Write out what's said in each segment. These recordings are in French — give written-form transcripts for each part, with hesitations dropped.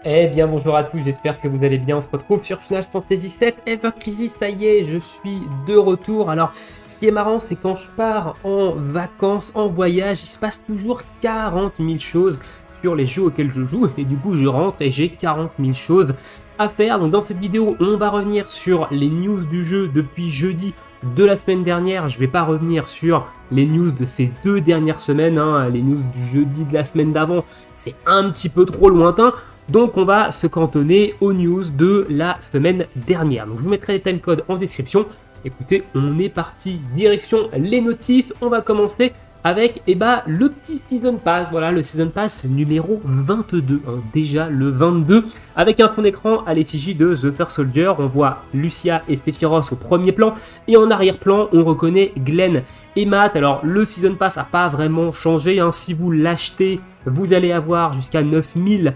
Eh bien bonjour à tous, j'espère que vous allez bien. On se retrouve sur Final Fantasy VII Ever Crisis. Ça y est, je suis de retour. Alors, ce qui est marrant, c'est quand je pars en vacances, en voyage, il se passe toujours 40 000 choses sur les jeux auxquels je joue. Et du coup, je rentre et j'ai 40 000 choses à faire. Donc dans cette vidéo, on va revenir sur les news du jeu depuis jeudi de la semaine dernière. Je vais pas revenir sur les news de ces 2 dernières semaines, hein. Les news du jeudi de la semaine d'avant, c'est un petit peu trop lointain. Donc on va se cantonner aux news de la semaine dernière. Donc je vous mettrai les timecodes en description. Écoutez, on est parti direction les notices. On va commencer avec le petit Season Pass. Voilà, le Season Pass numéro 22, hein, déjà le 22, avec un fond d'écran à l'effigie de The First Soldier. On voit Lucia et Sephiroth au premier plan, et en arrière-plan, on reconnaît Glenn et Matt. Alors, le Season Pass n'a pas vraiment changé, hein. Si vous l'achetez, vous allez avoir jusqu'à 9000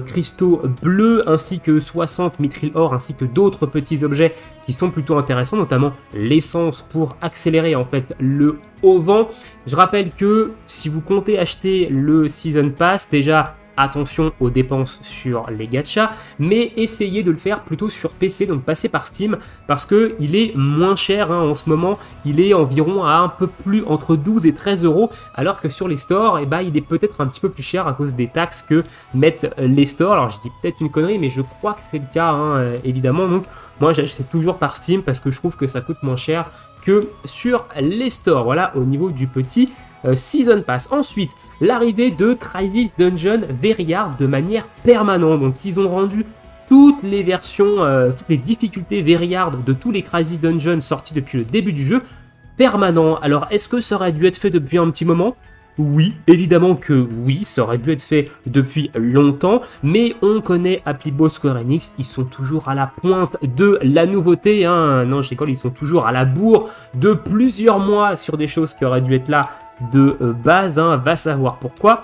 cristaux bleus, ainsi que 60 mithril or, ainsi que d'autres petits objets qui sont plutôt intéressants, notamment l'essence pour accélérer en fait le haut vent. Je rappelle que si vous comptez acheter le Season Pass, déjà attention aux dépenses sur les gachas, mais essayez de le faire plutôt sur PC, donc passez par Steam, parce que il est moins cher, hein, en ce moment. Il est environ à un peu plus entre 12 et 13 euros, alors que sur les stores, il est peut-être un petit peu plus cher à cause des taxes que mettent les stores. Alors je dis peut-être une connerie, mais je crois que c'est le cas, hein, évidemment. Donc moi j'achète toujours par Steam parce que je trouve que ça coûte moins cher que sur les stores. Voilà, au niveau du petit Season Pass. Ensuite, l'arrivée de Crisis Dungeon Veryard de manière permanente. Donc ils ont rendu toutes les versions, toutes les difficultés Veryard de tous les Crisis Dungeon sortis depuis le début du jeu permanent. Alors est-ce que ça aurait dû être fait depuis un petit moment ? Oui, évidemment que oui, ça aurait dû être fait depuis longtemps, mais on connaît Aplibo Square Enix, ils sont toujours à la pointe de la nouveauté, hein. Non, je déconne, ils sont toujours à la bourre de plusieurs mois sur des choses qui auraient dû être là de base, hein. Va savoir pourquoi.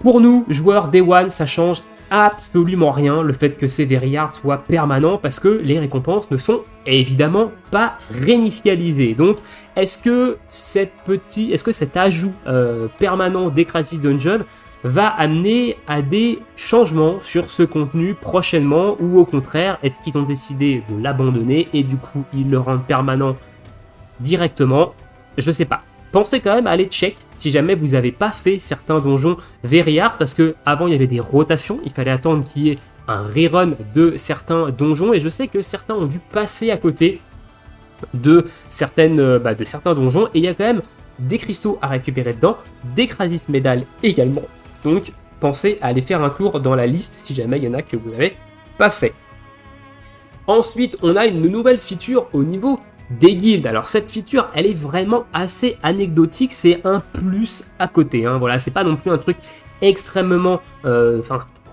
Pour nous, joueurs Day One, ça change absolument rien, le fait que ces Veryard soient permanents, parce que les récompenses ne sont évidemment pas réinitialisées. Donc, est-ce que cet ajout permanent des Crisis Dungeon va amener à des changements sur ce contenu prochainement, ou au contraire, est-ce qu'ils ont décidé de l'abandonner et du coup ils le rendent permanent directement? Je sais pas. Pensez quand même à aller check si jamais vous n'avez pas fait certains donjons Veryard, parce que avant il y avait des rotations, il fallait attendre qu'il y ait un rerun de certains donjons, et je sais que certains ont dû passer à côté de certains donjons, et il y a quand même des cristaux à récupérer dedans, des Crisis Medal également. Donc pensez à aller faire un tour dans la liste si jamais il y en a que vous n'avez pas fait. Ensuite, on a une nouvelle feature au niveau des guildes. Alors cette feature, elle est vraiment assez anecdotique, c'est un plus à côté, hein. Voilà, c'est pas non plus un truc extrêmement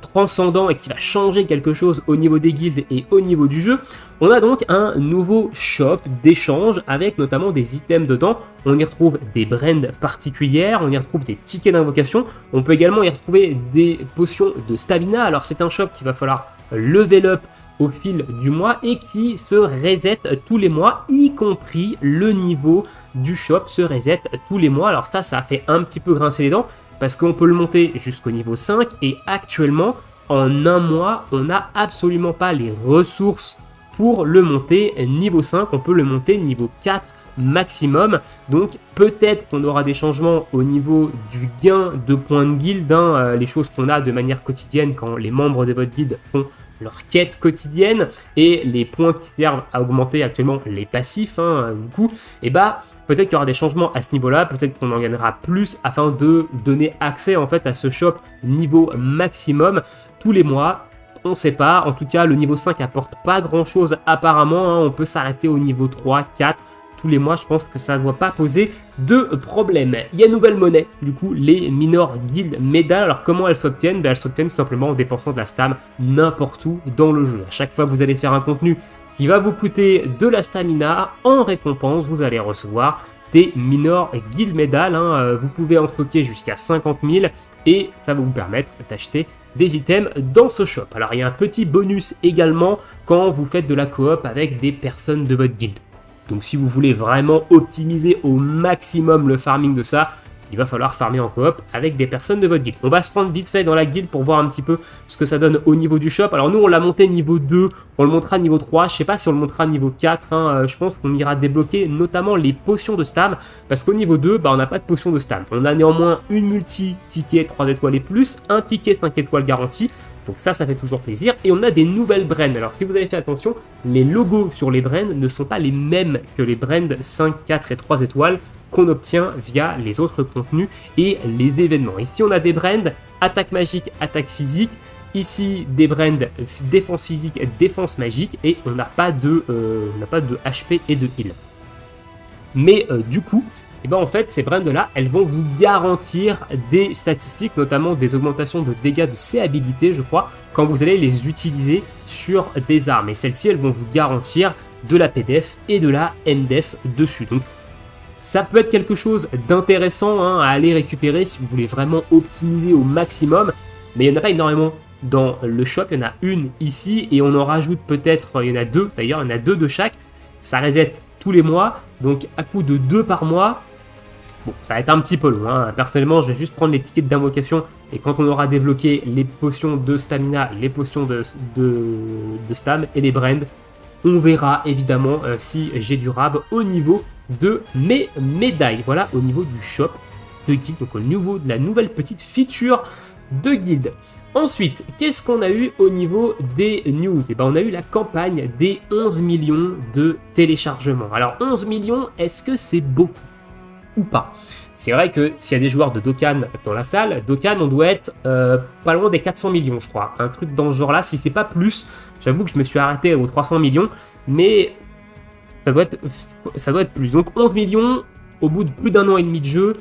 transcendant et qui va changer quelque chose au niveau des guildes et au niveau du jeu. On a donc un nouveau shop d'échange avec notamment des items dedans. On y retrouve des brands particulières, on y retrouve des tickets d'invocation, on peut également y retrouver des potions de stamina. Alors c'est un shop qu'il va falloir level up au fil du mois et qui se reset tous les mois, y compris le niveau du shop se reset tous les mois. Alors ça a fait un petit peu grincer les dents parce qu'on peut le monter jusqu'au niveau 5 et actuellement en un mois on n'a absolument pas les ressources pour le monter niveau 5, on peut le monter niveau 4 maximum. Donc peut-être qu'on aura des changements au niveau du gain de points de guilde, hein, les choses qu'on a de manière quotidienne quand les membres de votre guilde font leur quête quotidienne, et les points qui servent à augmenter actuellement les passifs, hein, du coup, peut-être qu'il y aura des changements à ce niveau-là, peut-être qu'on en gagnera plus afin de donner accès en fait à ce shop niveau maximum tous les mois. On ne sait pas, en tout cas le niveau 5 apporte pas grand-chose apparemment, hein. On peut s'arrêter au niveau 3, 4, tous les mois, je pense que ça ne doit pas poser de problème. Il y a une nouvelle monnaie, du coup, les Minor Guild Medal. Alors comment elles s'obtiennent? Elles s'obtiennent simplement en dépensant de la stam n'importe où dans le jeu. À chaque fois que vous allez faire un contenu qui va vous coûter de la stamina, en récompense, vous allez recevoir des Minor Guild Medal, hein. Vous pouvez en stocker jusqu'à 50 000 et ça va vous permettre d'acheter des items dans ce shop. Alors il y a un petit bonus également quand vous faites de la coop avec des personnes de votre guilde. Donc si vous voulez vraiment optimiser au maximum le farming de ça, il va falloir farmer en coop avec des personnes de votre guilde. On va se rendre vite fait dans la guilde pour voir un petit peu ce que ça donne au niveau du shop. Alors nous, on l'a monté niveau 2, on le montrera niveau 3, je sais pas si on le montrera niveau 4, hein. Je pense qu'on ira débloquer notamment les potions de stam, parce qu'au niveau 2, on n'a pas de potions de stam. On a néanmoins une multi ticket 3 étoiles et plus, un ticket 5 étoiles garanti. Donc ça fait toujours plaisir. Et on a des nouvelles brands. Alors si vous avez fait attention, les logos sur les brands ne sont pas les mêmes que les brands 5, 4 et 3 étoiles qu'on obtient via les autres contenus et les événements. Ici on a des brands attaque magique, attaque physique. Ici des brands défense physique, défense magique. Et on n'a pas de HP et de heal. Mais du coup, en fait, ces brands-là, elles vont vous garantir des statistiques, notamment des augmentations de dégâts de ces habilités, je crois, quand vous allez les utiliser sur des armes. Et celles-ci, elles vont vous garantir de la PDF et de la MDF dessus. Donc, ça peut être quelque chose d'intéressant hein, à aller récupérer si vous voulez vraiment optimiser au maximum. Mais il n'y en a pas énormément dans le shop. Il y en a une ici et on en rajoute peut-être, il y en a deux d'ailleurs, il y en a deux de chaque. Ça reset tous les mois, donc à coup de 2 par mois. Bon, ça va être un petit peu long, hein. Personnellement, je vais juste prendre les tickets d'invocation et quand on aura débloqué les potions de stamina, les potions de stam et les brands, on verra évidemment si j'ai du rab au niveau de mes médailles. Voilà, au niveau du shop de guild, donc au niveau de la nouvelle petite feature de guild. Ensuite, qu'est-ce qu'on a eu au niveau des news? On a eu la campagne des 11 millions de téléchargements. Alors 11 millions, est-ce que c'est beaucoup ou pas? C'est vrai que s'il y a des joueurs de Dokkan dans la salle, Dokkan on doit être pas loin des 400 millions je crois, un truc dans ce genre là, si c'est pas plus. J'avoue que je me suis arrêté aux 300 millions, mais ça doit être plus. Donc 11 millions, au bout de plus d'un an et demi de jeu,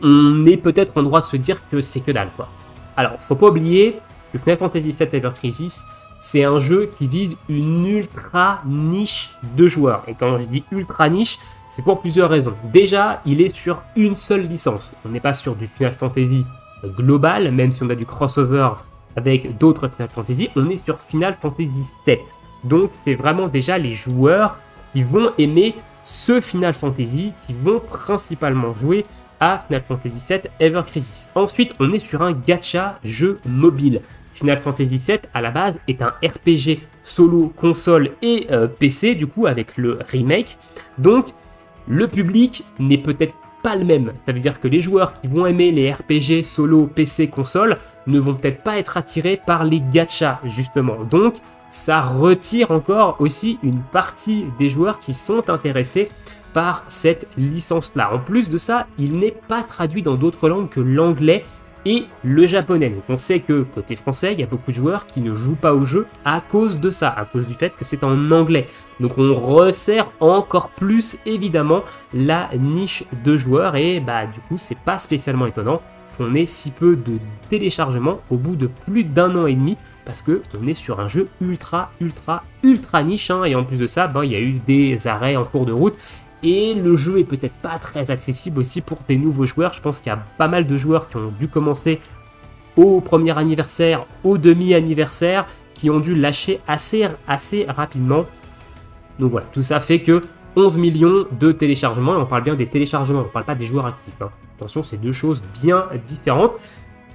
on est peut-être en droit de se dire que c'est que dalle quoi. Alors faut pas oublier que Final Fantasy VII Ever Crisis, c'est un jeu qui vise une ultra niche de joueurs. Et quand je dis ultra niche, c'est pour plusieurs raisons. Déjà, il est sur une seule licence. On n'est pas sur du Final Fantasy global, même si on a du crossover avec d'autres Final Fantasy. On est sur Final Fantasy VII. Donc, c'est vraiment déjà les joueurs qui vont aimer ce Final Fantasy, qui vont principalement jouer à Final Fantasy VII Ever Crisis. Ensuite, on est sur un gacha jeu mobile. Final Fantasy VII, à la base, est un RPG solo, console et PC, du coup, avec le remake. Donc, le public n'est peut-être pas le même. Ça veut dire que les joueurs qui vont aimer les RPG solo, PC, console ne vont peut-être pas être attirés par les gachas, justement. Donc, ça retire encore aussi une partie des joueurs qui sont intéressés par cette licence-là. En plus de ça, il n'est pas traduit dans d'autres langues que l'anglais et le japonais. Donc on sait que côté français, il y a beaucoup de joueurs qui ne jouent pas au jeu à cause de ça, à cause du fait que c'est en anglais. Donc on resserre encore plus évidemment la niche de joueurs et du coup c'est pas spécialement étonnant qu'on ait si peu de téléchargements au bout de plus d'un an et demi parce que on est sur un jeu ultra niche hein, et en plus de ça, il y a eu des arrêts en cours de route. Et le jeu est peut-être pas très accessible aussi pour des nouveaux joueurs. Je pense qu'il y a pas mal de joueurs qui ont dû commencer au premier anniversaire, au demi-anniversaire, qui ont dû lâcher assez rapidement. Donc voilà, tout ça fait que 11 millions de téléchargements, et on parle bien des téléchargements, on ne parle pas des joueurs actifs. Hein. Attention, c'est deux choses bien différentes.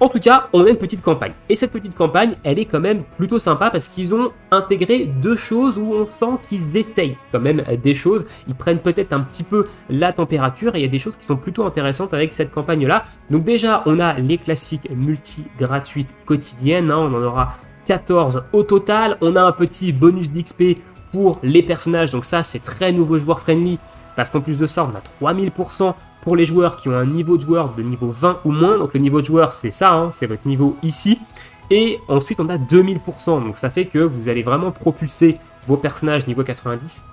En tout cas, on a une petite campagne. Et cette petite campagne, elle est quand même plutôt sympa parce qu'ils ont intégré deux choses où on sent qu'ils essayent quand même des choses. Ils prennent peut-être un petit peu la température et il y a des choses qui sont plutôt intéressantes avec cette campagne-là. Donc déjà, on a les classiques multi gratuites quotidiennes. Hein, on en aura 14 au total. On a un petit bonus d'XP pour les personnages. Donc ça, c'est très nouveau joueur friendly parce qu'en plus de ça, on a 3000% pour les joueurs qui ont un niveau de joueur de niveau 20 ou moins. Donc le niveau de joueur, c'est ça, hein, c'est votre niveau ici. Et ensuite, on a 2000%. Donc ça fait que vous allez vraiment propulser vos personnages niveau 90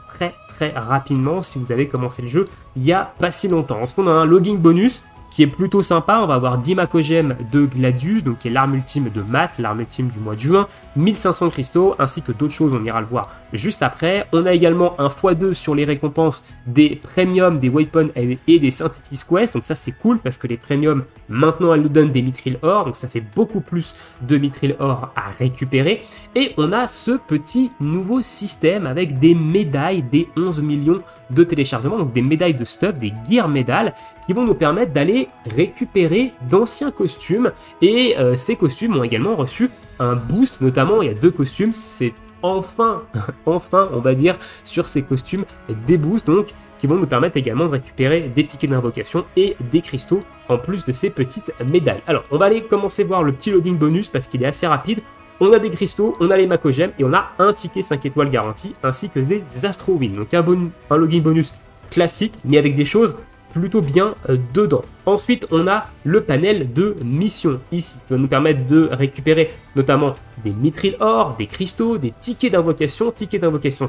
très rapidement si vous avez commencé le jeu il n'y a pas si longtemps. Ensuite, on a un logging bonus qui est plutôt sympa. On va avoir 10 Makogem de Gladius, donc qui est l'arme ultime de Matt, l'arme ultime du mois de juin, 1500 cristaux, ainsi que d'autres choses, on ira le voir juste après. On a également un x2 sur les récompenses des premiums, des weapons et des synthetis quest, donc ça c'est cool parce que les premiums, maintenant elles nous donnent des mithril or, donc ça fait beaucoup plus de mithril or à récupérer. Et on a ce petit nouveau système avec des médailles, des 11 millions de téléchargements, donc des médailles de stuff, des gear medals, qui vont nous permettre d'aller pouvez récupérer d'anciens costumes et ces costumes ont également reçu un boost, notamment il y a 2 costumes, c'est enfin, on va dire, sur ces costumes des boosts, donc qui vont nous permettre également de récupérer des tickets d'invocation et des cristaux en plus de ces petites médailles. Alors, on va aller commencer voir le petit logging bonus parce qu'il est assez rapide. On a des cristaux, on a les Makogems et on a un ticket 5 étoiles garanti ainsi que des Astro Win. Donc un logging bonus classique mais avec des choses plutôt bien dedans. Ensuite, on a le panel de missions ici qui va nous permettre de récupérer notamment des Mithril Or, des cristaux, des tickets d'invocation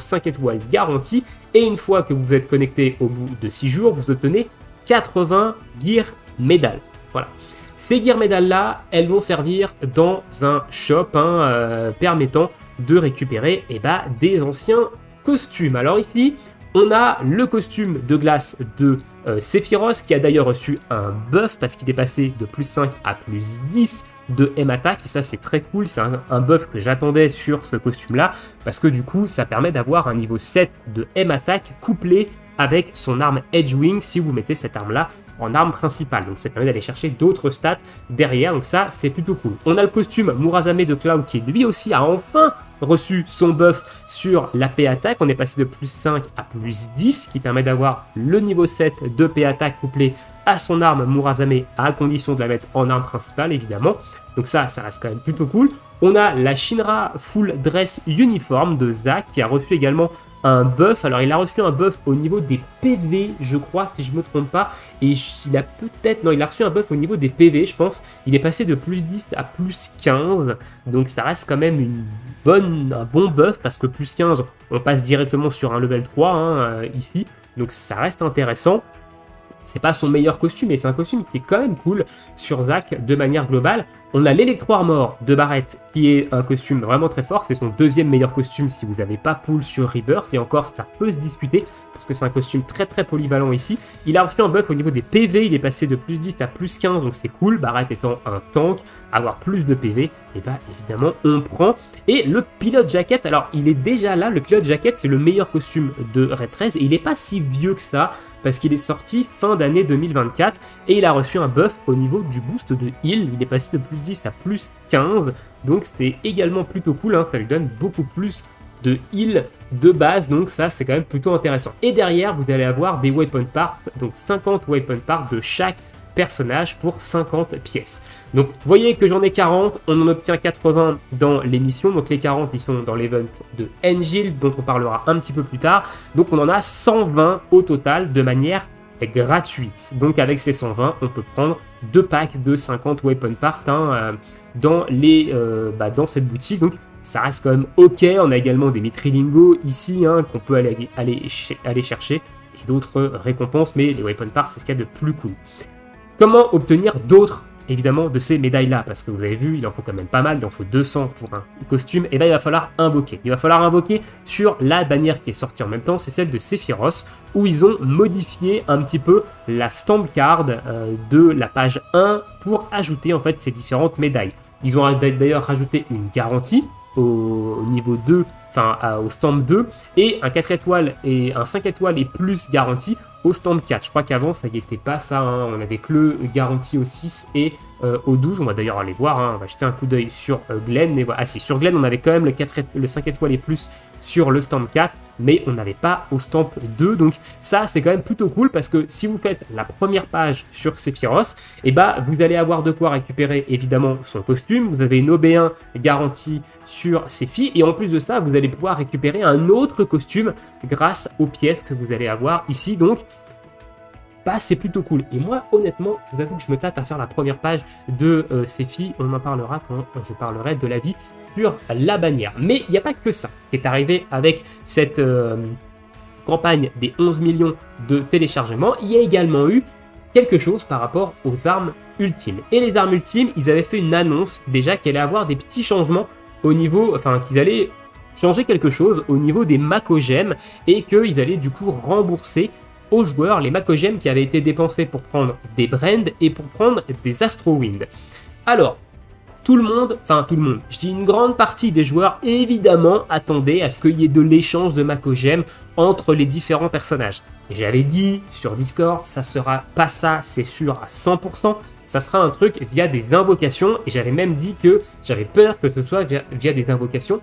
5 étoiles garantis. Et une fois que vous êtes connecté au bout de 6 jours, vous obtenez 80 Gear Medal. Voilà. Ces Gear Medal là, elles vont servir dans un shop permettant de récupérer des anciens costumes. Alors ici, on a le costume de glace de Sephiroth qui a d'ailleurs reçu un buff parce qu'il est passé de plus 5 à plus 10 de M attack et ça c'est très cool, c'est un buff que j'attendais sur ce costume là parce que du coup ça permet d'avoir un niveau 7 de M attack couplé avec son arme Edgewing si vous mettez cette arme là en arme principale, donc ça permet d'aller chercher d'autres stats derrière, donc ça c'est plutôt cool. On a le costume Murazame de Cloud qui lui aussi a enfin reçu son buff sur la P attack, on est passé de plus 5 à plus 10 qui permet d'avoir le niveau 7 de P attack couplé à son arme Murazame à condition de la mettre en arme principale évidemment, donc ça reste quand même plutôt cool. On a la Shinra Full Dress Uniform de Zack qui a reçu également un buff. Alors il a reçu un buff au niveau des PV je crois si je me trompe pas et il a peut-être, non il a reçu un buff au niveau des PV je pense, il est passé de plus 10 à plus 15 donc ça reste quand même un bon buff parce que plus 15 on passe directement sur un level 3 ici, donc ça reste intéressant. C'est pas son meilleur costume, mais c'est un costume qui est quand même cool sur Zack de manière globale. On a l'Electro Armor de Barrett, qui est un costume vraiment très fort. C'est son deuxième meilleur costume si vous n'avez pas pull sur Rebirth. Et encore, ça peut se discuter, parce que c'est un costume très très polyvalent ici. Il a reçu un buff au niveau des PV, il est passé de plus 10 à plus 15, donc c'est cool. Barrett étant un tank, avoir plus de PV, et évidemment on prend. Et le Pilot Jacket, alors il est déjà là, le Pilot Jacket c'est le meilleur costume de Red 13, et il n'est pas si vieux que ça, parce qu'il est sorti fin d'année 2024 et il a reçu un buff au niveau du boost de heal. Il est passé de plus 10 à plus 15, donc c'est également plutôt cool, ça lui donne beaucoup plus de heal de base, donc ça c'est quand même plutôt intéressant. Et derrière vous allez avoir des weapon parts, donc 50 weapon parts de chaque personnage pour 50 pièces. Donc vous voyez que j'en ai 40, on en obtient 80 dans l'émission, donc les 40 ils sont dans l'event de Engil dont on parlera un petit peu plus tard, donc on en a 120 au total de manière gratuite. Donc avec ces 120 on peut prendre 2 packs de 50 weapon parts dans cette boutique, donc ça reste quand même ok. On a également des Mitrilingo ici qu'on peut aller chercher et d'autres récompenses, mais les weapon parts c'est ce qu'il y a de plus cool. Comment obtenir d'autres, évidemment, de ces médailles-là? Parce que vous avez vu, il en faut quand même pas mal, il en faut 200 pour un costume, et là il va falloir invoquer. Il va falloir invoquer sur la bannière qui est sortie en même temps, c'est celle de Sephiroth, où ils ont modifié un petit peu la stamp card de la page 1 pour ajouter en fait ces différentes médailles. Ils ont d'ailleurs rajouté une garantie au niveau 2, au stamp 2, et un 4 étoiles et un 5 étoiles et plus garanti au stamp 4. Je crois qu'avant ça n'y était pas ça, on avait que le garanti au 6 et au 12. On va d'ailleurs aller voir, on va jeter un coup d'œil sur Glenn. Et voilà. Ah si, sur Glenn on avait quand même le 5 étoiles et plus sur le stamp 4, mais on n'avait pas au stamp 2, donc ça c'est quand même plutôt cool parce que si vous faites la première page sur Sephiroth, vous allez avoir de quoi récupérer évidemment son costume, vous avez une OB1 garantie sur Sephi, et en plus de ça vous allez pouvoir récupérer un autre costume grâce aux pièces que vous allez avoir ici, donc c'est plutôt cool. Et moi honnêtement je vous avoue que je me tâte à faire la première page de Sephi, on en parlera quand je parlerai de la vie sur la bannière. Mais il n'y a pas que ça qui est arrivé avec cette campagne des 11 millions de téléchargements. Il y a également eu quelque chose par rapport aux armes ultimes. Et les armes ultimes, ils avaient fait une annonce déjà qu'elle allait avoir des petits changements au niveau, qu'ils allaient changer quelque chose au niveau des Makogems et qu'ils allaient du coup rembourser aux joueurs les Makogems qui avaient été dépensés pour prendre des Brand et pour prendre des Astro Wind. Alors, tout le monde, je dis une grande partie des joueurs, évidemment, attendaient à ce qu'il y ait de l'échange de Makogem entre les différents personnages. j'avais dit sur Discord, ça sera pas ça, c'est sûr à 100%. Ça sera un truc via des invocations. Et j'avais même dit que j'avais peur que ce soit via des invocations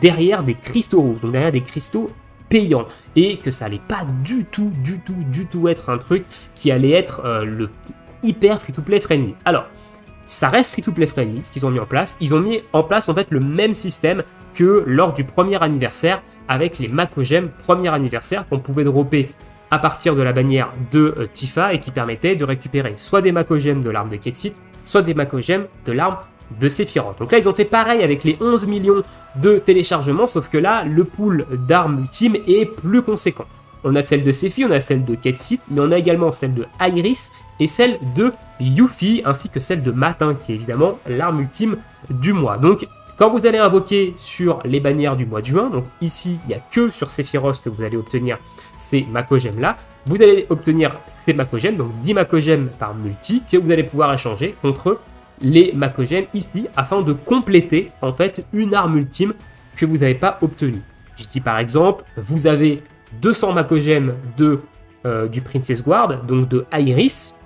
derrière des cristaux rouges, donc derrière des cristaux payants. Et que ça allait pas du tout être un truc qui allait être le hyper free-to-play friendly. Alors, ça reste free-to-play friendly, ce qu'ils ont mis en place. Ils ont mis en place en fait le même système que lors du premier anniversaire avec les Makogems premier anniversaire qu'on pouvait dropper à partir de la bannière de Tifa et qui permettait de récupérer soit des Makogems de l'arme de Ketsit, soit des Makogems de l'arme de Sephiroth. Donc là, ils ont fait pareil avec les 11 millions de téléchargements, sauf que là, le pool d'armes ultimes est plus conséquent. On a celle de Sephi, on a celle de Ketsit, mais on a également celle de Iris et celle de Yuffie, ainsi que celle de Matin, qui est évidemment l'arme ultime du mois. Donc, quand vous allez invoquer sur les bannières du mois de juin, donc ici, il n'y a que sur Sephiroth que vous allez obtenir ces Makogems là, vous allez obtenir ces Makogems, donc 10 Makogems par multi, que vous allez pouvoir échanger contre les Makogems ici, afin de compléter en fait une arme ultime que vous n'avez pas obtenue. Je dis par exemple, vous avez 200 Makogems du Princess Guard, donc de Iris,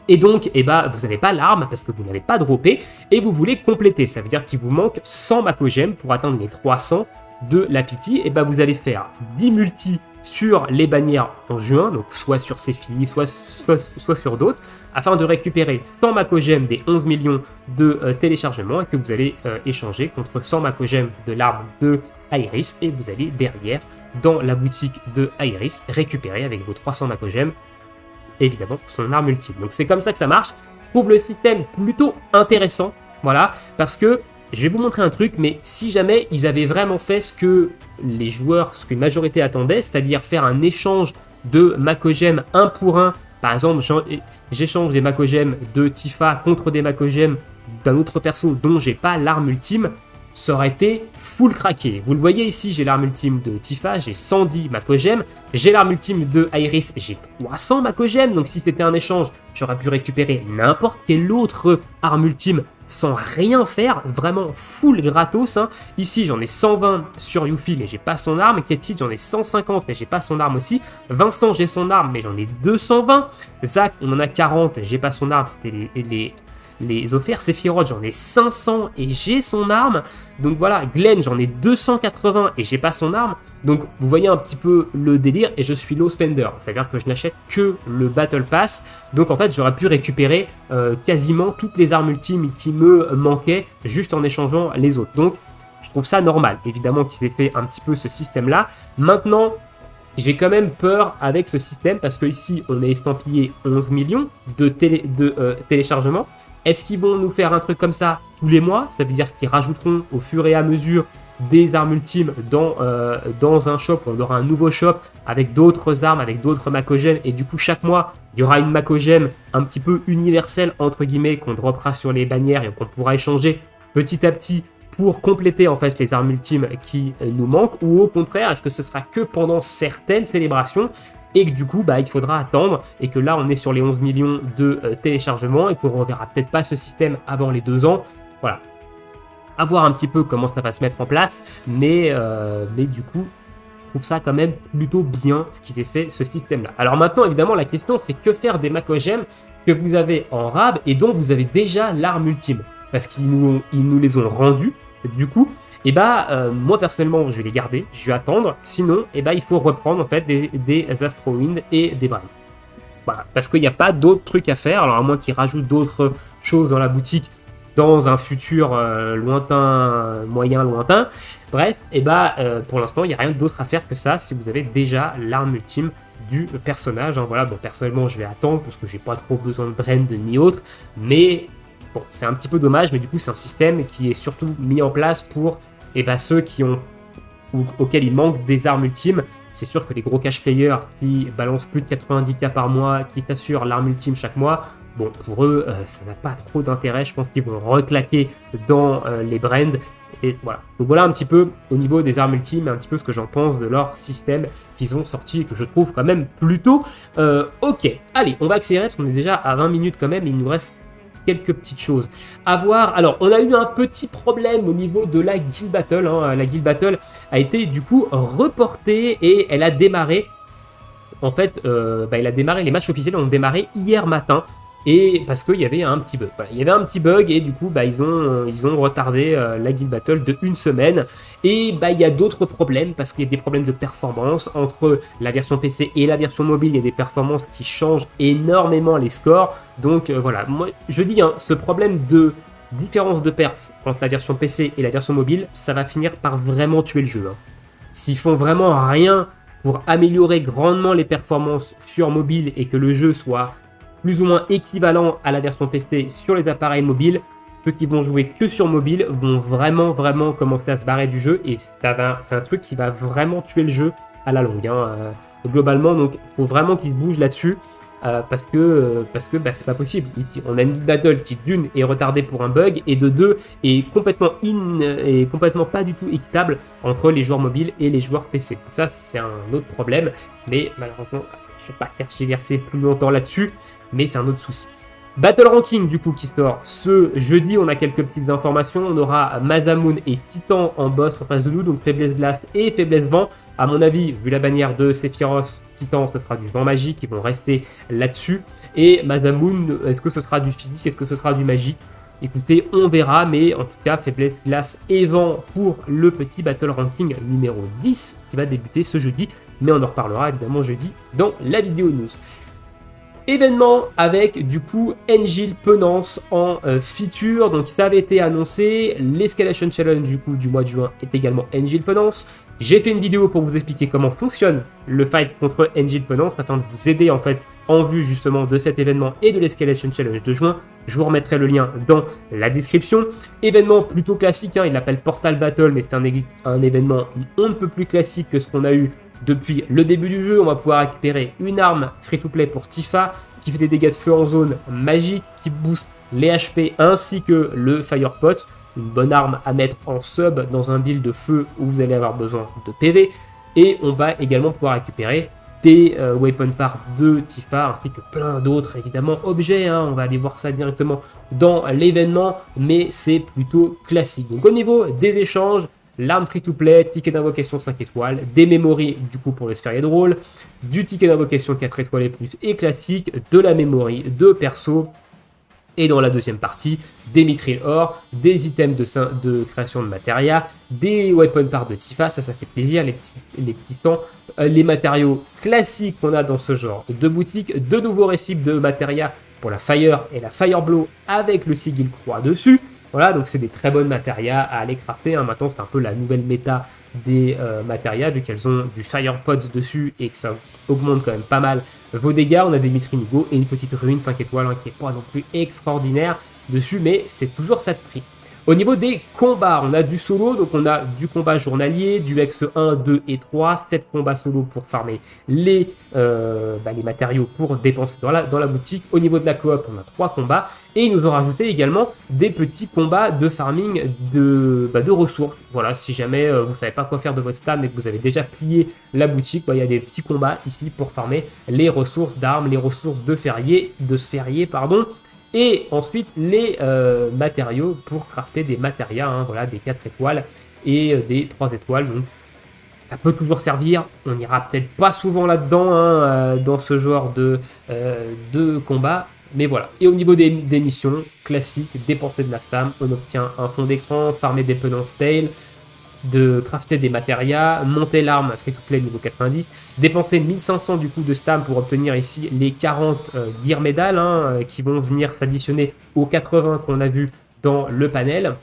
et donc vous n'avez pas l'arme parce que vous n'avez pas droppé, et vous voulez compléter, ça veut dire qu'il vous manque 100 Makogems pour atteindre les 300 de la Pity, et vous allez faire 10 multi sur les bannières en juin, donc soit sur Sephi, soit sur d'autres, afin de récupérer 100 Makogems des 11 millions de téléchargements, et que vous allez échanger contre 100 Makogems de l'arme de Iris, et vous allez derrière, dans la boutique de Iris, récupérer avec vos 300 Makogems, évidemment, son arme ultime. Donc c'est comme ça que ça marche. Je trouve le système plutôt intéressant, voilà, parce que je vais vous montrer un truc, mais si jamais ils avaient vraiment fait ce que les joueurs, ce qu'une majorité attendait, c'est-à-dire faire un échange de Makogems 1 pour 1, par exemple, j'échange des Makogems de Tifa contre des Makogems d'un autre perso dont j'ai pas l'arme ultime, ça aurait été full craqué. Vous le voyez ici, j'ai l'arme ultime de Tifa, j'ai 110 Makogems, j'ai l'arme ultime de Iris, j'ai 300 Makogems, donc si c'était un échange, j'aurais pu récupérer n'importe quelle autre arme ultime sans rien faire, vraiment full gratos. Hein. Ici, j'en ai 120 sur Yuffie, mais j'ai pas son arme. Ketsit, j'en ai 150, mais j'ai pas son arme aussi. Vincent, j'ai son arme, mais j'en ai 220. Zack, on en a 40, j'ai pas son arme, c'était les offerts. Sephiroth, j'en ai 500 et j'ai son arme. Donc voilà, Glenn, j'en ai 280 et j'ai pas son arme. Donc vous voyez un petit peu le délire, et je suis low spender. C'est-à-dire que je n'achète que le Battle Pass. Donc en fait, j'aurais pu récupérer quasiment toutes les armes ultimes qui me manquaient juste en échangeant les autres. Donc je trouve ça normal, évidemment, qu'ils aient fait un petit peu ce système-là. Maintenant, j'ai quand même peur avec ce système parce que ici, on est estampillé 11 millions de téléchargements. Est-ce qu'ils vont nous faire un truc comme ça tous les mois? Ça veut dire qu'ils rajouteront au fur et à mesure des armes ultimes dans un shop. On aura un nouveau shop avec d'autres armes, avec d'autres Makogems. Et du coup, chaque mois, il y aura une Makogem un petit peu universelle, entre guillemets, qu'on droppera sur les bannières et qu'on pourra échanger petit à petit pour compléter en fait les armes ultimes qui nous manquent. Ou au contraire, est-ce que ce sera que pendant certaines célébrations et que du coup, il faudra attendre, et que là, on est sur les 11 millions de téléchargements, et qu'on ne reverra peut-être pas ce système avant les 2 ans. Voilà. À voir un petit peu comment ça va se mettre en place, mais du coup, je trouve ça quand même plutôt bien ce qu'ils aient fait, ce système-là. Alors maintenant, évidemment, la question, c'est que faire des Makogems que vous avez en rab et dont vous avez déjà l'arme ultime? Parce qu'ils nous les ont rendus, du coup. Et moi personnellement je vais les garder, je vais attendre, sinon il faut reprendre en fait des Astrowind et des Bright. Voilà, parce qu'il n'y a pas d'autres trucs à faire, alors à moins qu'ils rajoutent d'autres choses dans la boutique dans un futur lointain, moyen lointain. Bref, pour l'instant il n'y a rien d'autre à faire que ça si vous avez déjà l'arme ultime du personnage. Hein. Voilà, bon personnellement je vais attendre parce que j'ai pas trop besoin de Brand ni autre, mais bon, c'est un petit peu dommage, mais du coup, c'est un système qui est surtout mis en place pour ceux auxquels il manque des armes ultimes. C'est sûr que les gros cash players qui balancent plus de 90K par mois, qui s'assurent l'arme ultime chaque mois, bon, pour eux, ça n'a pas trop d'intérêt. Je pense qu'ils vont reclaquer dans les brands. Et voilà. Donc voilà un petit peu au niveau des armes ultimes, un petit peu ce que j'en pense de leur système qu'ils ont sorti et que je trouve quand même plutôt ok. Allez, on va accélérer parce qu'on est déjà à 20 minutes quand même. Il nous reste quelques petites choses à voir. Alors, on a eu un petit problème au niveau de la Guild Battle. Hein. La Guild Battle a été du coup reportée et elle a démarré en fait, il a démarré, les matchs officiels ont démarré hier matin. Et parce qu'il y avait un petit bug. Voilà, il y avait un petit bug et du coup, ils ont retardé la Guild Battle de 1 semaine. Et il y a d'autres problèmes parce qu'il y a des problèmes de performance entre la version PC et la version mobile. Il y a des performances qui changent énormément les scores. Donc voilà, moi je dis, ce problème de différence de perf entre la version PC et la version mobile, ça va finir par vraiment tuer le jeu. S'ils font vraiment rien pour améliorer grandement les performances sur mobile et que le jeu soit plus ou moins équivalent à la version PC sur les appareils mobiles, ceux qui vont jouer que sur mobile vont vraiment commencer à se barrer du jeu et c'est un truc qui va vraiment tuer le jeu à la longue. Globalement, donc il faut vraiment qu'ils se bougent là-dessus parce que c'est pas possible. On a une Guild Battle qui d'une est retardée pour un bug et de deux est complètement pas du tout équitable entre les joueurs mobiles et les joueurs PC. Donc ça c'est un autre problème, mais malheureusement je ne vais pas tergiverser plus longtemps là-dessus. Mais c'est un autre souci. Battle Ranking du coup qui sort ce jeudi, on a quelques petites informations, on aura Masamune et Titan en boss en face de nous, donc faiblesse glace et faiblesse vent. À mon avis, vu la bannière de Sephiroth, Titan ce sera du vent magique, ils vont rester là-dessus. Et Masamune, est-ce que ce sera du physique, est-ce que ce sera du magique? Écoutez, on verra, mais en tout cas, faiblesse glace et vent pour le petit Battle Ranking numéro 10 qui va débuter ce jeudi, mais on en reparlera évidemment jeudi dans la vidéo news. Événement avec du coup Engil Penance en feature, donc ça avait été annoncé, l'Escalation Challenge du coup du mois de juin est également Engil Penance. J'ai fait une vidéo pour vous expliquer comment fonctionne le fight contre Engil Penance afin de vous aider en fait en vue justement de cet événement et de l'Escalation Challenge de juin. Je vous remettrai le lien dans la description. Événement plutôt classique, il l'appelle Portal Battle, mais c'est un événement on ne peut plus classique que ce qu'on a eu depuis le début du jeu. On va pouvoir récupérer une arme free-to-play pour Tifa qui fait des dégâts de feu en zone magique, qui booste les HP ainsi que le Fire Pot. Une bonne arme à mettre en sub dans un build de feu où vous allez avoir besoin de PV. Et on va également pouvoir récupérer des weapon parts de Tifa ainsi que plein d'autres évidemment objets. On va aller voir ça directement dans l'événement, mais c'est plutôt classique. Donc au niveau des échanges, l'arme free-to-play, ticket d'invocation 5 étoiles, des memories du coup pour le sphérié de rôle, du ticket d'invocation 4 étoiles et plus et classique, de la memory de perso, et dans la deuxième partie, des mithril or, des items de création de matéria, des weapon parts de Tifa, ça fait plaisir, les petits temps, les matériaux classiques qu'on a dans ce genre de boutique, de nouveaux récipes de matéria pour la Fire et la Fire Blow avec le sigil croix dessus. Voilà, donc c'est des très bonnes matérias à aller crafter. Maintenant, c'est un peu la nouvelle méta des matérias, vu qu'elles ont du Fire Pods dessus et que ça augmente quand même pas mal vos dégâts. On a des Mitrinigo et une petite ruine 5 étoiles qui n'est pas non plus extraordinaire dessus, mais c'est toujours ça de prix. Au niveau des combats, on a du solo, donc on a du combat journalier, du X 1, 2 et 3, 7 combats solo pour farmer les matériaux pour dépenser dans la boutique. Au niveau de la coop, on a 3 combats et ils nous ont rajouté également des petits combats de farming de ressources. Voilà, si jamais vous ne savez pas quoi faire de votre stam et que vous avez déjà plié la boutique, il y a des petits combats ici pour farmer les ressources d'armes, les ressources de sphériés, et ensuite les matériaux pour crafter des matérias, des 4 étoiles et des 3 étoiles. Donc ça peut toujours servir, on n'ira peut-être pas souvent là-dedans dans ce genre de combat, mais voilà. Et au niveau des missions classiques, dépenser de la stam, on obtient un fond d'écran, farmer des penances tail, de crafter des matérias, monter l'arme free-to-play niveau 90, dépenser 1500 du coup de stam pour obtenir ici les 40 gear medal qui vont venir s'additionner aux 80 qu'on a vu dans le panel.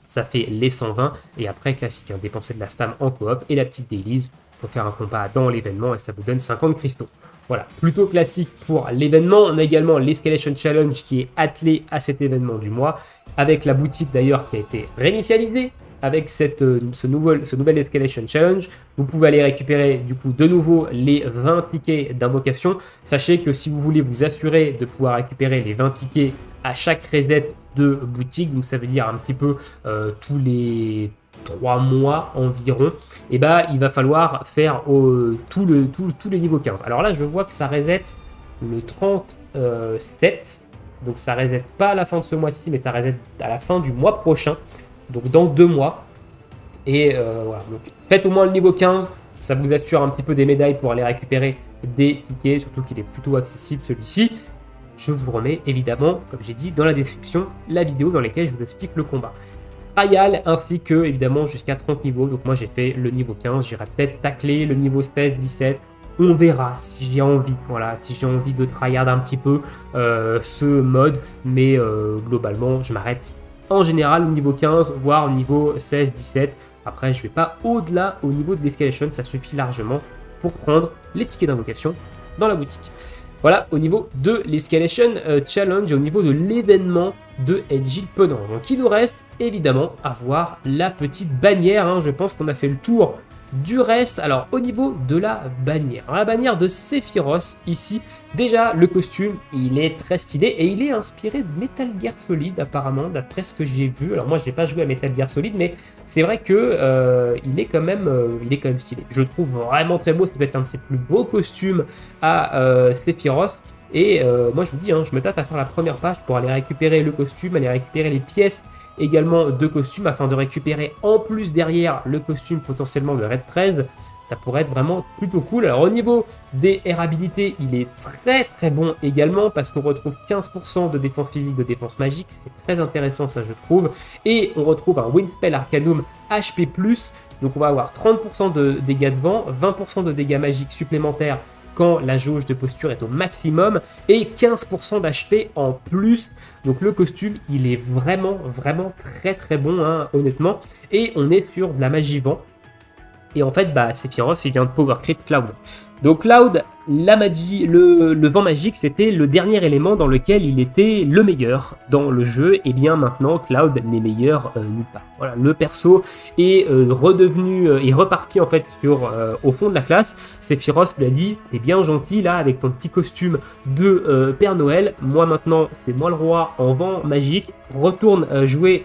Ça fait les 120 et après classique, dépenser de la stam en coop et la petite dailies pour faire un combat dans l'événement et ça vous donne 50 cristaux. Voilà, plutôt classique pour l'événement. On a également l'Escalation Challenge qui est attelé à cet événement du mois avec la boutique d'ailleurs qui a été réinitialisée. Avec ce nouvel Escalation Challenge, vous pouvez aller récupérer du coup de nouveau les 20 tickets d'invocation. Sachez que si vous voulez vous assurer de pouvoir récupérer les 20 tickets à chaque reset de boutique, donc ça veut dire un petit peu tous les 3 mois environ, et il va falloir faire tous les niveaux 15. Alors là, je vois que ça reset le 37, donc ça reset pas à la fin de ce mois-ci, mais ça reset à la fin du mois prochain. Donc dans 2 mois. Et voilà. Donc faites au moins le niveau 15. Ça vous assure un petit peu des médailles pour aller récupérer des tickets, surtout qu'il est plutôt accessible celui-ci. Je vous remets évidemment, comme j'ai dit, dans la description, la vidéo dans laquelle je vous explique le combat. Trial ainsi que évidemment jusqu'à 30 niveaux, donc moi j'ai fait le niveau 15, j'irai peut-être tacler le niveau 16, 17, on verra si j'ai envie, voilà, si j'ai envie de tryhard un petit peu ce mode, mais globalement je m'arrête en général au niveau 15, voire au niveau 16, 17, après je vais pas au-delà au niveau de l'escalation, ça suffit largement pour prendre les tickets d'invocation dans la boutique. Voilà, au niveau de l'Escalation Challenge et au niveau de l'événement de Edgil Pedant. Donc il nous reste évidemment à voir la petite bannière, hein. Je pense qu'on a fait le tour du reste. Alors au niveau de la bannière, la bannière de Sephiroth ici, déjà le costume il est très stylé et il est inspiré de Metal Gear Solid apparemment d'après ce que j'ai vu. Alors moi je n'ai pas joué à Metal Gear Solid mais c'est vrai que il est quand même stylé. Je le trouve vraiment très beau, c'est peut-être un petit plus beau costume à Sephiroth. Et moi je vous dis, hein, je me tâte à faire la première page pour aller récupérer le costume, aller récupérer les pièces également de costume afin de récupérer en plus derrière le costume potentiellement de Red 13. Ça pourrait être vraiment plutôt cool. Alors au niveau des airabilités, il est très bon également parce qu'on retrouve 15% de défense physique, de défense magique. C'est très intéressant ça je trouve. Et on retrouve un Windspell Arcanum HP+. Donc on va avoir 30% de dégâts de vent, 20% de dégâts magiques supplémentaires quand la jauge de posture est au maximum et 15% d'HP en plus. Donc le costume il est vraiment très bon hein, honnêtement, et on est sur de la magie vent. Et en fait, Sephiroth, il vient de Power Creep Cloud. Donc Cloud, la magie, le vent magique, c'était le dernier élément dans lequel il était le meilleur dans le jeu. Et bien maintenant, Cloud n'est meilleur nulle part. Voilà, le perso est redevenu, est reparti en fait au fond de la classe. Sephiroth lui a dit, t'es bien gentil là avec ton petit costume de Père Noël. Moi maintenant, c'est moi le roi en vent magique. Retourne jouer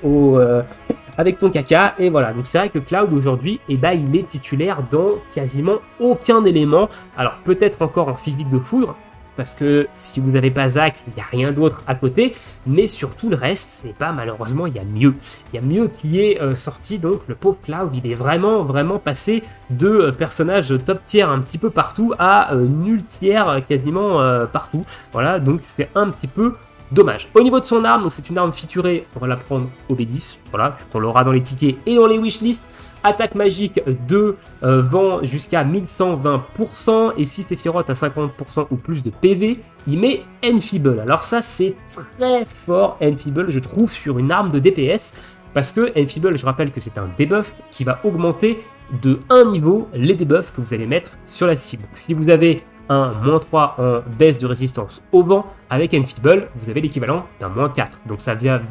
avec ton caca, et voilà. Donc c'est vrai que Cloud aujourd'hui, il est titulaire dans quasiment aucun élément. Alors peut-être encore en physique de foudre, parce que si vous n'avez pas Zack, il n'y a rien d'autre à côté, mais sur tout le reste, c'est pas malheureusement, il y a mieux. Il y a mieux qui est sorti, donc le pauvre Cloud, il est vraiment passé de personnage top tier un petit peu partout à nul tiers quasiment partout. Voilà, donc c'est un petit peu dommage. Au niveau de son arme, donc c'est une arme featurée, on va la prendre au B10, voilà, on l'aura dans les tickets et dans les wishlists. Attaque magique de vent jusqu'à 1120%, et si Sephiroth a 50% ou plus de PV, il met Enfeeble. Alors ça c'est très fort Enfeeble je trouve sur une arme de DPS, parce que Enfeeble, je rappelle que c'est un debuff qui va augmenter de 1 niveau les debuffs que vous allez mettre sur la cible. Donc, si vous avez un -3 en baisse de résistance au vent, avec Enfeeble, vous avez l'équivalent d'un -4. Donc ça vient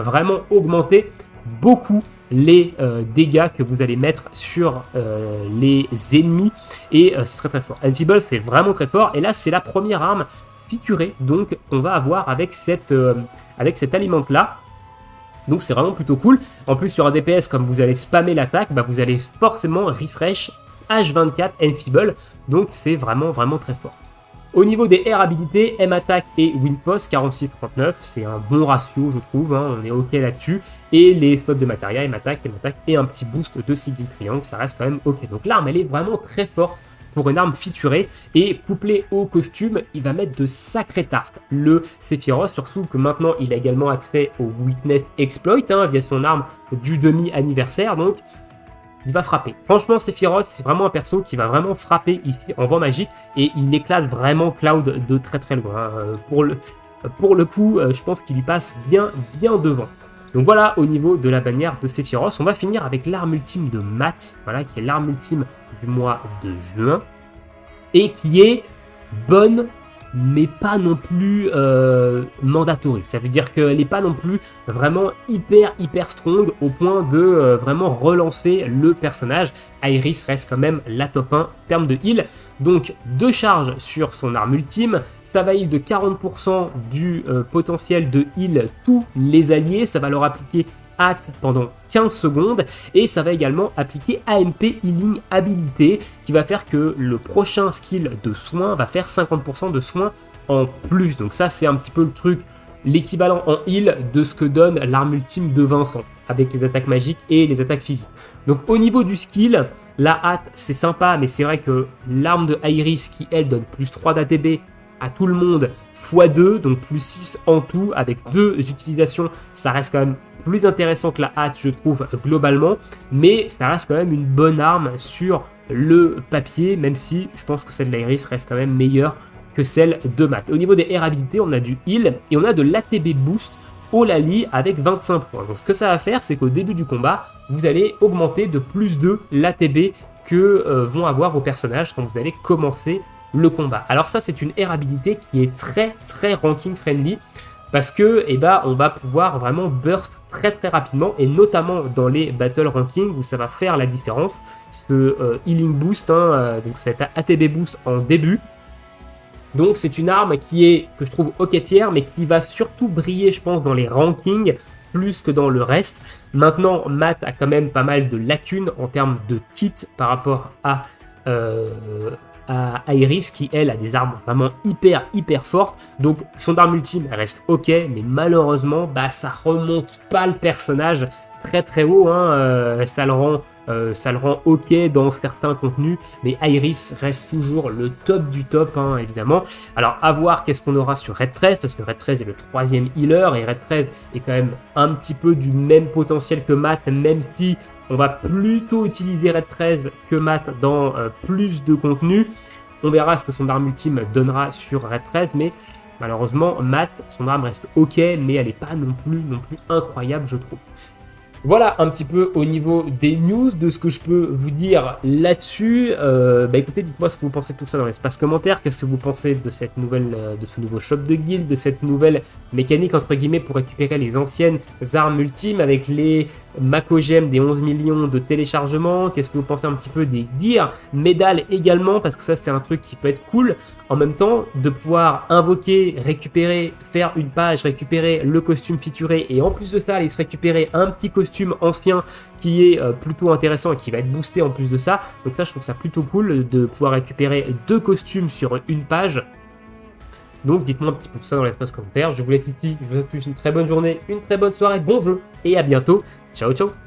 vraiment augmenter beaucoup les dégâts que vous allez mettre sur les ennemis, et c'est très fort. Enfeeble c'est vraiment très fort, et là c'est la première arme featurée donc on va avoir avec cet aliment là. Donc c'est vraiment plutôt cool. En plus sur un DPS, comme vous allez spammer l'attaque, vous allez forcément refresh H24 Enfeeble, donc c'est vraiment très fort. Au niveau des air habilités, M attack et Windpost 46-39, c'est un bon ratio je trouve, hein, on est ok là-dessus. Et les spots de Materia, M attack et un petit boost de Sigil Triangle, ça reste quand même ok. Donc l'arme elle est vraiment très forte pour une arme featurée, et couplé au costume, il va mettre de sacrées tartes le Sephiroth, surtout que maintenant il a également accès au Weakness Exploit hein, via son arme du demi-anniversaire, donc il va frapper. Franchement, Sephiroth, c'est vraiment un perso qui va vraiment frapper ici en vent magique, et il éclate vraiment Cloud de très loin. Pour le coup, je pense qu'il lui passe bien devant. Donc voilà au niveau de la bannière de Sephiroth. On va finir avec l'arme ultime de Matt, voilà, qui est l'arme ultime du mois de juin, et qui est bonne, mais pas non plus mandatory. Ça veut dire qu'elle n'est pas non plus vraiment hyper strong au point de vraiment relancer le personnage. Iris reste quand même la top 1 en termes de heal. Donc 2 charges sur son arme ultime. Ça va heal de 40% du potentiel de heal tous les alliés. Ça va leur appliquer hâte pendant 15 secondes, et ça va également appliquer AMP Healing Abilité, qui va faire que le prochain skill de soin va faire 50% de soins en plus. Donc ça c'est un petit peu le truc, l'équivalent en heal de ce que donne l'arme ultime de Vincent avec les attaques magiques et les attaques physiques. Donc au niveau du skill, La hâte, c'est sympa, mais c'est vrai que l'arme de Iris qui, elle, donne plus 3 d'ATB à tout le monde, x2, donc plus 6 en tout, avec 2 utilisations, ça reste quand même plus intéressant que la hâte, je trouve, globalement, mais ça reste quand même une bonne arme sur le papier, même si je pense que celle d'Iris reste quand même meilleure que celle de Matt. Au niveau des air habilités, on a du heal et on a de l'ATB boost au Lali avec 25 points. Donc ce que ça va faire, c'est qu'au début du combat, vous allez augmenter de plus 2 l'ATB que vont avoir vos personnages quand vous allez commencer le combat. Alors ça, c'est une air habilité qui est très ranking friendly parce que on va pouvoir vraiment burst très rapidement et notamment dans les battle ranking où ça va faire la différence. Ce healing boost, donc cet ATB boost en début. Donc c'est une arme que je trouve ok tiers, mais qui va surtout briller, je pense, dans les rankings, plus que dans le reste. Maintenant, Matt a quand même pas mal de lacunes en termes de kit par rapport à Iris, qui elle a des armes vraiment hyper fortes. Donc son arme ultime, elle reste ok, mais malheureusement, ça remonte pas le personnage très haut, ça le rend ok dans certains contenus, mais Iris reste toujours le top du top, évidemment. Alors à voir qu'est-ce qu'on aura sur Red 13, parce que Red 13 est le 3e healer, et Red 13 est quand même un petit peu du même potentiel que Matt, même si on va plutôt utiliser Red 13 que Matt dans plus de contenu. On verra ce que son arme ultime donnera sur Red 13, mais malheureusement, Matt, son arme reste ok, mais elle n'est pas non plus incroyable, je trouve. Voilà un petit peu au niveau des news, de ce que je peux vous dire là-dessus. Écoutez, dites-moi ce que vous pensez de tout ça dans l'espace commentaire. Qu'est-ce que vous pensez de cette nouvelle, de ce nouveau shop de guild, de cette nouvelle mécanique entre guillemets pour récupérer les anciennes armes ultimes avec les Macogem des 11 millions de téléchargements. Qu'est-ce que vous pensez un petit peu des gears, médailles également, parce que ça c'est un truc qui peut être cool. En même temps, de pouvoir invoquer, récupérer, faire une page, récupérer le costume featuré et en plus de ça, aller se récupérer un petit costume ancien qui est plutôt intéressant et qui va être boosté en plus de ça. Donc ça, je trouve ça plutôt cool de pouvoir récupérer 2 costumes sur une page. Donc dites-moi un petit peu tout ça dans l'espace commentaire. Je vous laisse ici, je vous souhaite une très bonne journée, une très bonne soirée, bon jeu et à bientôt. Ciao ciao.